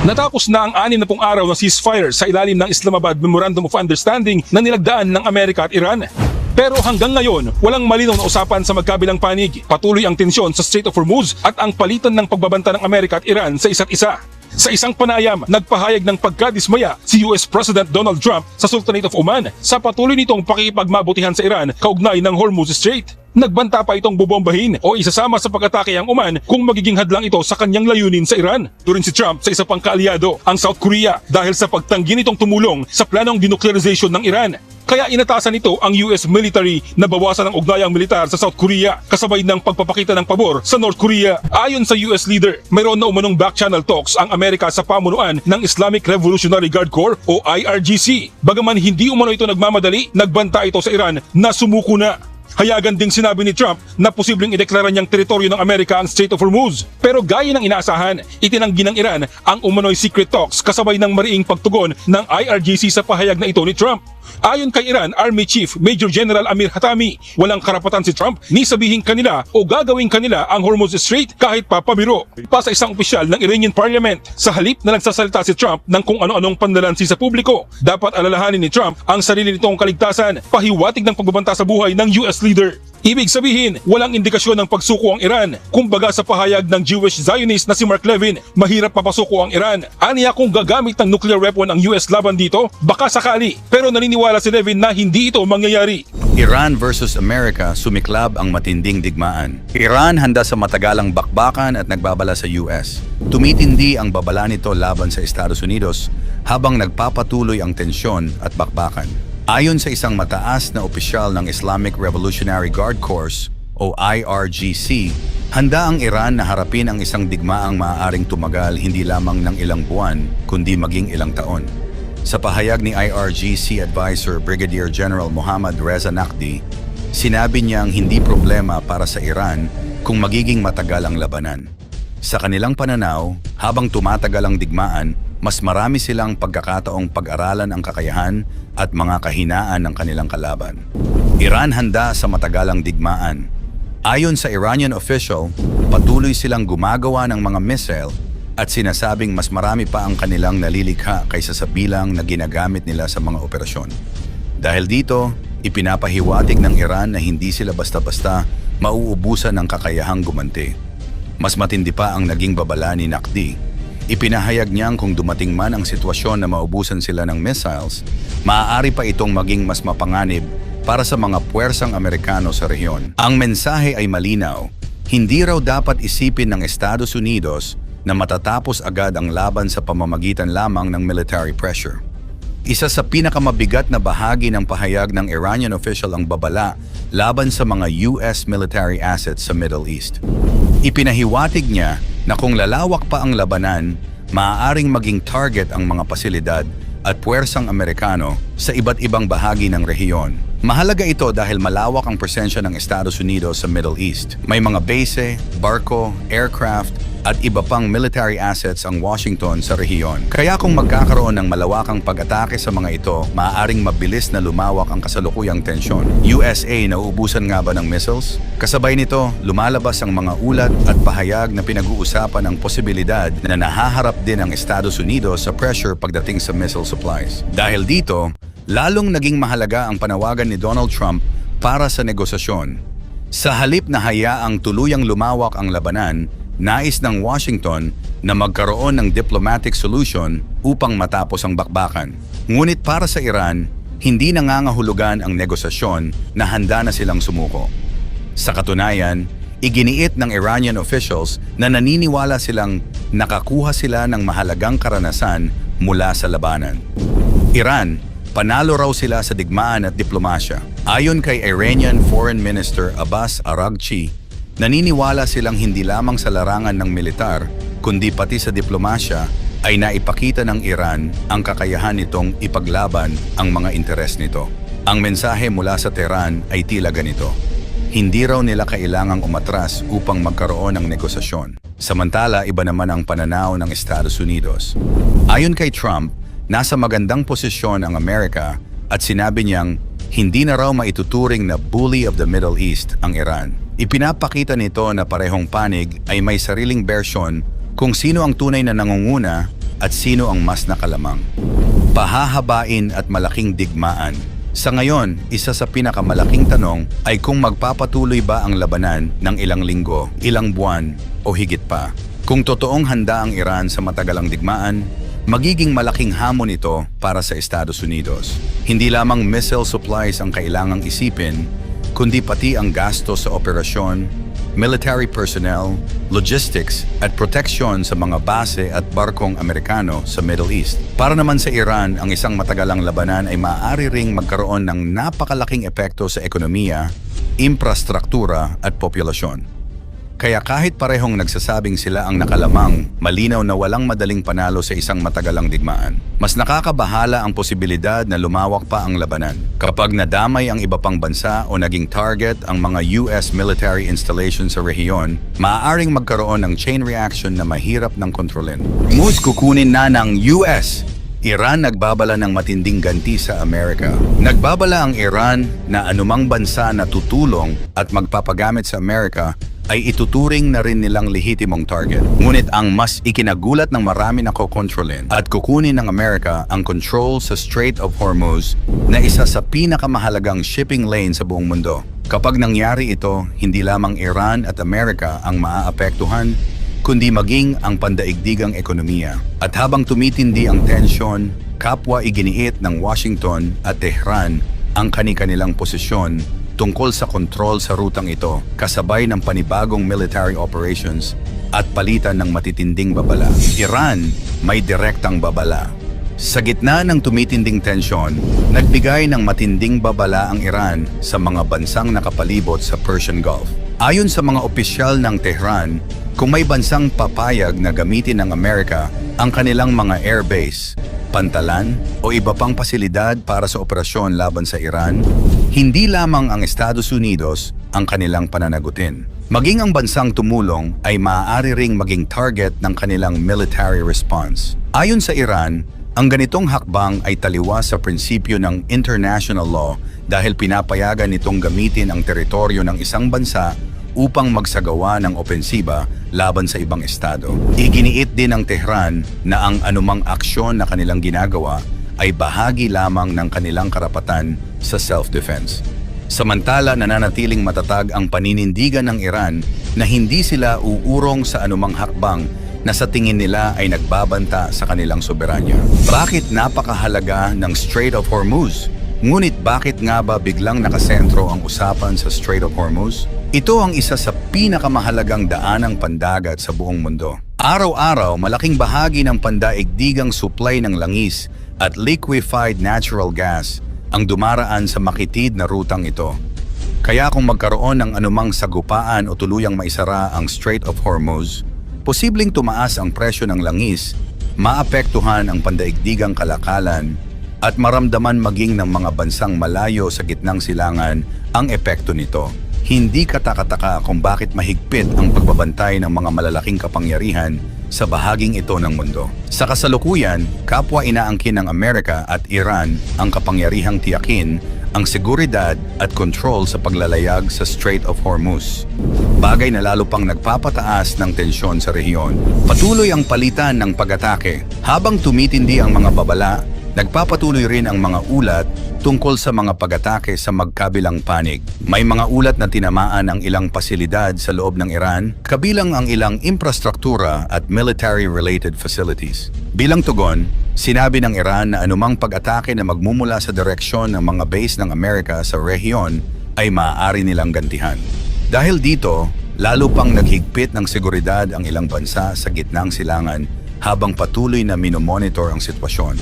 Natapos na ang 60 araw na ceasefire sa ilalim ng Islamabad Memorandum of Understanding na nilagdaan ng Amerika at Iran. Pero hanggang ngayon, walang malinaw na usapan sa magkabilang panig. Patuloy ang tensyon sa Strait of Hormuz at ang palitan ng pagbabanta ng Amerika at Iran sa isa't isa. Sa isang panayam, nagpahayag ng pagkadismaya si US President Donald Trump sa Sultanate of Oman sa patuloy nitong pakikipagmabutihan sa Iran kaugnay ng Hormuz Strait. Nagbanta pa itong bobombahin o isasama sa pag-atake ang Oman kung magiging hadlang ito sa kanyang layunin sa Iran. Turin si Trump sa isa pang kaalyado, ang South Korea, dahil sa pagtanggi nitong tumulong sa planong denuclearization ng Iran. Kaya inatasan nito ang US military na bawasan ang ugnayang militar sa South Korea kasabay ng pagpapakita ng pabor sa North Korea. Ayon sa US leader, mayroon na umanong back-channel talks ang Amerika sa pamunuan ng Islamic Revolutionary Guard Corps o IRGC. Bagaman hindi umano ito nagmamadali, nagbanta ito sa Iran na sumuko na. Hayagan ding sinabi ni Trump na posibleng ideklara niyang teritoryo ng Amerika ang Strait of Hormuz. Pero gaya ng inaasahan, itinanggi ng Iran ang umano'y secret talks kasabay ng mariing pagtugon ng IRGC sa pahayag na ito ni Trump. Ayon kay Iran Army Chief Major General Amir Hatami, walang karapatan si Trump ni sabihin kanila o gagawin kanila ang Hormuz Strait kahit papabiro. Pa sa isang opisyal ng Iranian Parliament, sa halip na nagsasalita si Trump ng kung ano-anong panlalansi sa publiko, dapat alalahanin ni Trump ang sarili nitong kaligtasan, pahiwatig ng pagbabanta sa buhay ng US leader. Ibig sabihin, walang indikasyon ng pagsuko ang Iran. Kumbaga sa pahayag ng Jewish Zionist na si Mark Levin, mahirap papasuko ang Iran. Aniya kung gagamit ng nuclear weapon ang US laban dito, baka sakali. Pero naniniwala si Levin na hindi ito mangyayari. Iran versus America, sumiklab ang matinding digmaan. Iran handa sa matagalang bakbakan at nagbabala sa US. Tumitindi ang babala nito laban sa Estados Unidos habang nagpapatuloy ang tensyon at bakbakan. Ayon sa isang mataas na opisyal ng Islamic Revolutionary Guard Corps o IRGC, handa ang Iran na harapin ang isang digmaang maaaring tumagal hindi lamang ng ilang buwan, kundi maging ilang taon. Sa pahayag ni IRGC Advisor Brigadier General Mohammad Reza Naqvi, sinabi niyang hindi problema para sa Iran kung magiging matagal ang labanan. Sa kanilang pananaw, habang tumatagal ang digmaan, mas marami silang pagkakataong pag-aralan ang kakayahan at mga kahinaan ng kanilang kalaban. Iran handa sa matagalang digmaan. Ayon sa Iranian official, patuloy silang gumagawa ng mga missile at sinasabing mas marami pa ang kanilang nalilikha kaysa sa bilang na ginagamit nila sa mga operasyon. Dahil dito, ipinapahiwatig ng Iran na hindi sila basta-basta mauubusan ng kakayahang gumanti. Mas matindi pa ang naging babala ni Naqvi. Ipinahayag niyang kung dumating man ang sitwasyon na maubusan sila ng missiles, maaari pa itong maging mas mapanganib para sa mga puwersang Amerikano sa rehiyon. Ang mensahe ay malinaw, hindi raw dapat isipin ng Estados Unidos na matatapos agad ang laban sa pamamagitan lamang ng military pressure. Isa sa pinakamabigat na bahagi ng pahayag ng Iranian official ang babala laban sa mga US military assets sa Middle East. Ipinahiwatig niya na kung lalawak pa ang labanan, maaaring maging target ang mga pasilidad at puwersang Amerikano sa iba't ibang bahagi ng rehiyon. Mahalaga ito dahil malawak ang presensya ng Estados Unidos sa Middle East. May mga base, barko, aircraft, at iba pang military assets ang Washington sa rehiyon. Kaya kung magkakaroon ng malawakang pag-atake sa mga ito, maaaring mabilis na lumawak ang kasalukuyang tensyon. USA, nauubusan nga ba ng missiles? Kasabay nito, lumalabas ang mga ulat at pahayag na pinag-uusapan ang posibilidad na nahaharap din ang Estados Unidos sa pressure pagdating sa missile supplies. Dahil dito, lalong naging mahalaga ang panawagan ni Donald Trump para sa negosasyon. Sa halip na hayaang tuluyang lumawak ang labanan, nais ng Washington na magkaroon ng diplomatic solution upang matapos ang bakbakan. Ngunit para sa Iran, hindi nangangahulugan ang negosasyon na handa na silang sumuko. Sa katunayan, iginiit ng Iranian officials na naniniwala silang nakakuha sila ng mahalagang karanasan mula sa labanan. Iran, panalo raw sila sa digmaan at diplomasya. Ayon kay Iranian Foreign Minister Abbas Araghchi, naniniwala silang hindi lamang sa larangan ng militar, kundi pati sa diplomasya ay naipakita ng Iran ang kakayahan nitong ipaglaban ang mga interes nito. Ang mensahe mula sa Tehran ay tila ganito: hindi raw nila kailangang umatras upang magkaroon ng negosasyon. Samantala, iba naman ang pananaw ng Estados Unidos. Ayon kay Trump, nasa magandang posisyon ang Amerika at sinabi niyang hindi na raw maituturing na bully of the Middle East ang Iran. Ipinapakita nito na parehong panig ay may sariling bersyon kung sino ang tunay na nangunguna at sino ang mas nakalamang. Pahahabain at malaking digmaan. Sa ngayon, isa sa pinakamalaking tanong ay kung magpapatuloy ba ang labanan ng ilang linggo, ilang buwan o higit pa. Kung totoong handa ang Iran sa matagalang digmaan, magiging malaking hamon ito para sa Estados Unidos. Hindi lamang missile supplies ang kailangang isipin, kundi pati ang gasto sa operasyon, military personnel, logistics at proteksyon sa mga base at barkong Amerikano sa Middle East. Para naman sa Iran, ang isang matagalang labanan ay maaari ring magkaroon ng napakalaking epekto sa ekonomiya, infrastruktura at populasyon. Kaya kahit parehong nagsasabing sila ang nakalamang, malinaw na walang madaling panalo sa isang matagalang digmaan. Mas nakakabahala ang posibilidad na lumawak pa ang labanan. Kapag nadamay ang iba pang bansa o naging target ang mga US military installations sa rehiyon, maaaring magkaroon ng chain reaction na mahirap ng kontrolin. Moves kukunin na ng US. Iran nagbabala ng matinding ganti sa Amerika. Nagbabala ang Iran na anumang bansa na tutulong at magpapagamit sa Amerika ay ituturing na rin nilang lehitimong target. Ngunit ang mas ikinagulat ng marami na kokontrolin at kukunin ng Amerika ang control sa Strait of Hormuz na isa sa pinakamahalagang shipping lane sa buong mundo. Kapag nangyari ito, hindi lamang Iran at Amerika ang maaapektuhan, kundi maging ang pandaigdigang ekonomiya. At habang tumitindi ang tensyon, kapwa iginiit ng Washington at Tehran ang kani-kanilang posisyon tungkol sa kontrol sa rutang ito, kasabay ng panibagong military operations at palitan ng matitinding babala. Iran may direktang babala. Sa gitna ng tumitinding tensyon, nagbigay ng matinding babala ang Iran sa mga bansang nakapalibot sa Persian Gulf. Ayon sa mga opisyal ng Tehran, kung may bansang papayag na gamitin ng Amerika ang kanilang mga airbase, pantalan o iba pang pasilidad para sa operasyon laban sa Iran, hindi lamang ang Estados Unidos ang kanilang pananagutin. Maging ang bansang tumulong ay maaari ring maging target ng kanilang military response. Ayon sa Iran, ang ganitong hakbang ay taliwas sa prinsipyo ng international law dahil pinapayagan nitong gamitin ang teritoryo ng isang bansa upang magsagawa ng opensiba laban sa ibang estado. Iginiit din ng Tehran na ang anumang aksyon na kanilang ginagawa ay bahagi lamang ng kanilang karapatan sa self-defense. Samantala, nananatiling matatag ang paninindigan ng Iran na hindi sila uurong sa anumang hakbang na sa tingin nila ay nagbabanta sa kanilang soberanya. Bakit napakahalaga ng Strait of Hormuz? Ngunit bakit nga ba biglang nakasentro ang usapan sa Strait of Hormuz? Ito ang isa sa pinakamahalagang daanang pandagat sa buong mundo. Araw-araw, malaking bahagi ng pandaigdigang supply ng langis at liquefied natural gas ang dumaraan sa makitid na rutang ito. Kaya kung magkaroon ng anumang sagupaan o tuluyang maisara ang Strait of Hormuz, posibleng tumaas ang presyo ng langis, maapektuhan ang pandaigdigang kalakalan, at maramdaman maging ng mga bansang malayo sa gitnang silangan ang epekto nito. Hindi katakataka kung bakit mahigpit ang pagbabantay ng mga malalaking kapangyarihan sa bahaging ito ng mundo. Sa kasalukuyan, kapwa inaangkin ng Amerika at Iran ang kapangyarihang tiyakin ang seguridad at kontrol sa paglalayag sa Strait of Hormuz. Bagay na lalo pang nagpapataas ng tensyon sa rehiyon. Patuloy ang palitan ng pag-atake. Habang tumitindi ang mga babala, nagpapatuloy rin ang mga ulat tungkol sa mga pag-atake sa magkabilang panig. May mga ulat na tinamaan ang ilang pasilidad sa loob ng Iran, kabilang ang ilang infrastruktura at military-related facilities. Bilang tugon, sinabi ng Iran na anumang pag-atake na magmumula sa direksyon ng mga base ng Amerika sa rehiyon ay maaari nilang gantihan. Dahil dito, lalo pang naghigpit ng seguridad ang ilang bansa sa gitnang silangan habang patuloy na minomonitor ang sitwasyon.